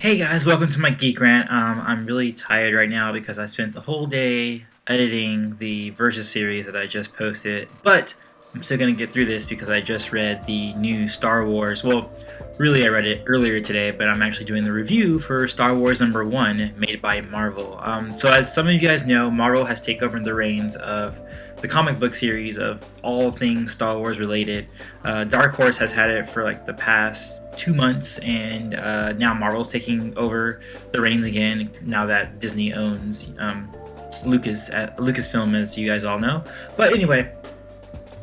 Hey guys, welcome to my Geek Rant. I'm really tired right now because I spent the whole day editing the Versus series that I just posted, but I'm still gonna get through this because I just read the new Star Wars. Well, really, I read it earlier today, but I'm actually doing the review for Star Wars #1, made by Marvel. So, as some of you guys know, Marvel has taken over the reins of the comic book series of all things Star Wars related. Dark Horse has had it for like the past 2 months, and now Marvel's taking over the reins again. Now that Disney owns Lucasfilm, as you guys all know. But anyway,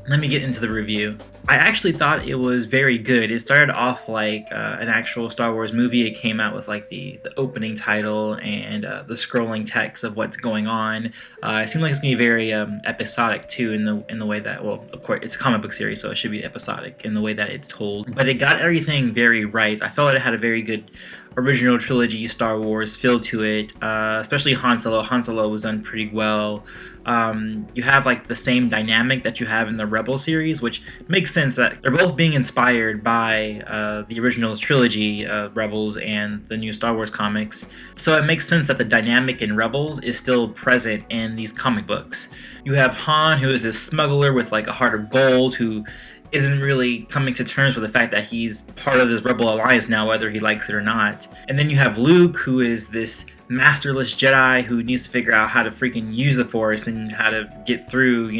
let me get into the review. I actually thought it was very good. It started off like an actual Star Wars movie. It came out with like the opening title and the scrolling text of what's going on. It seemed like it's gonna be very episodic too, in the way that, well, of course it's a comic book series, so it should be episodic in the way that it's told. But it got everything very right. I felt it had a very good original trilogy Star Wars feel to it, especially Han Solo. Han Solo was done pretty well. You have like the same dynamic that you have in the Rebel series, which makes sense that they're both being inspired by the original trilogy, Rebels, and the new Star Wars comics. So it makes sense that the dynamic in Rebels is still present in these comic books. You have Han, who is this smuggler with like a heart of gold, who isn't really coming to terms with the fact that he's part of this Rebel Alliance now, whether he likes it or not. And then you have Luke, who is this masterless Jedi who needs to figure out how to freaking use the Force and how to get through,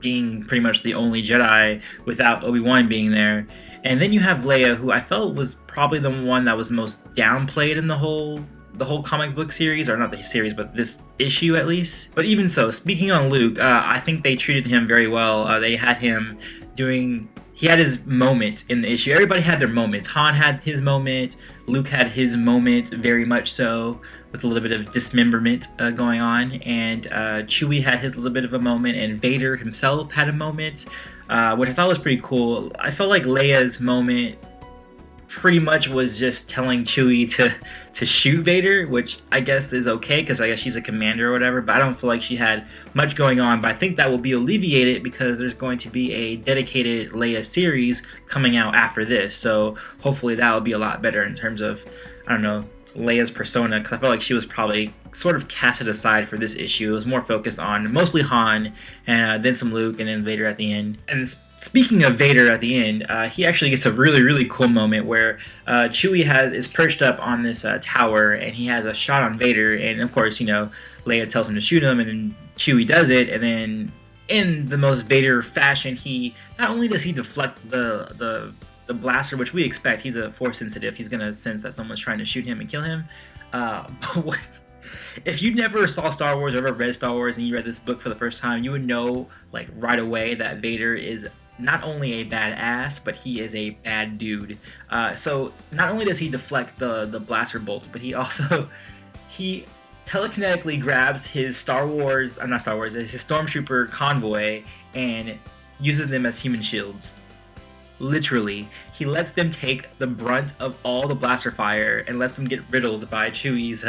being pretty much the only Jedi without Obi-Wan being there. And then you have Leia, who I felt was probably the one that was most downplayed in the whole comic book series, or not the series, but this issue at least. But even so, speaking on Luke, I think they treated him very well. They had him he had his moment in the issue. Everybody had their moments. Han had his moment, Luke had his moment, very much so, with a little bit of dismemberment going on, and Chewie had his little bit of a moment, and Vader himself had a moment, which I thought was pretty cool. I felt like Leia's moment pretty much was just telling Chewie to shoot Vader, which I guess is okay because I guess she's a commander or whatever, but I don't feel like she had much going on. But I think that will be alleviated because there's going to be a dedicated Leia series coming out after this, so hopefully that will be a lot better in terms of, I don't know, Leia's persona, because I felt like she was probably sort of casted aside for this issue. It was more focused on mostly Han, and then some Luke, and then Vader at the end. And speaking of Vader at the end, he actually gets a really, really cool moment where Chewie is perched up on this tower, and he has a shot on Vader, and of course, Leia tells him to shoot him, and then Chewie does it, and then in the most Vader fashion, he not only does he deflect the blaster, which we expect. He's a force sensitive. He's gonna sense that someone's trying to shoot him and kill him. But if you never saw Star Wars or ever read Star Wars and you read this book for the first time, you would know like right away that Vader is not only a badass, but he is a bad dude. So not only does he deflect the blaster bolt, but he also he telekinetically grabs his his stormtrooper convoy and uses them as human shields. Literally, he lets them take the brunt of all the blaster fire and lets them get riddled by Chewie's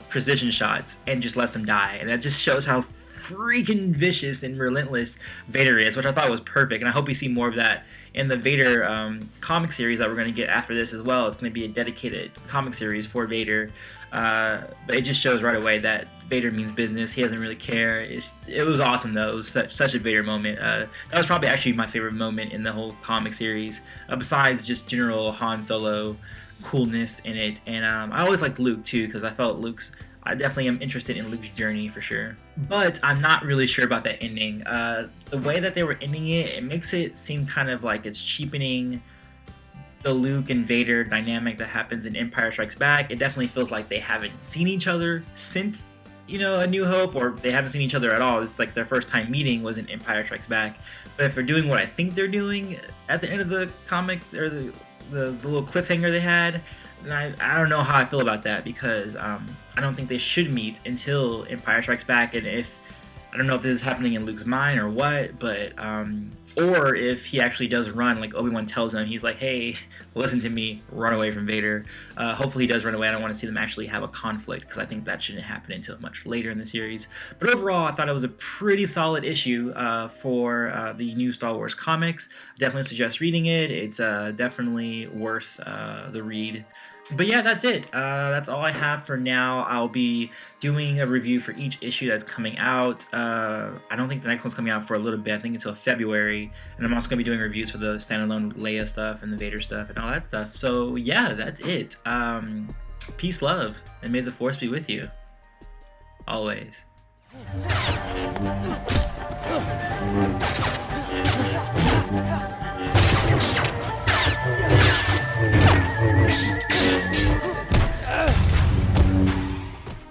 precision shots and just lets them die. And that just shows how freaking vicious and relentless Vader is, which I thought was perfect. And I hope we see more of that in the Vader comic series that we're going to get after this as well. It's going to be a dedicated comic series for Vader. But it just shows right away that Vader means business. He doesn't really care. It was awesome though. It was such a Vader moment. That was probably actually my favorite moment in the whole comic series, besides just general Han Solo coolness in it. And I always liked Luke too, because I definitely am interested in Luke's journey for sure. But I'm not really sure about that ending. The way that they were ending it makes it seem kind of like it's cheapening the Luke and Vader dynamic that happens in Empire Strikes Back. It definitely feels like they haven't seen each other since, A New Hope, or they haven't seen each other at all. It's like their first time meeting was in Empire Strikes Back. But if they're doing what I think they're doing at the end of the comic, or the little cliffhanger they had, I don't know how I feel about that, because I don't think they should meet until Empire Strikes Back. And I don't know if this is happening in Luke's mind or what, but or if he actually does run, like Obi-Wan tells him, he's like, hey, listen to me, run away from Vader. Hopefully he does run away. I don't want to see them actually have a conflict, because I think that shouldn't happen until much later in the series. But overall, I thought it was a pretty solid issue for the new Star Wars comics. I definitely suggest reading it. It's definitely worth the read. But yeah, that's it. That's all I have for now. I'll be doing a review for each issue that's coming out. I don't think the next one's coming out for a little bit. I think until February. And I'm also going to be doing reviews for the standalone Leia stuff and the Vader stuff and all that stuff. So yeah, that's it. Peace, love, and may the Force be with you. Always.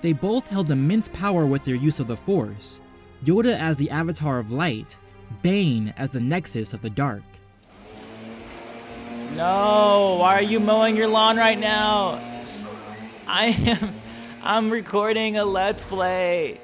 They both held immense power with their use of the Force, Yoda as the Avatar of Light, Bane as the Nexus of the Dark. No, why are you mowing your lawn right now? I'm recording a Let's Play.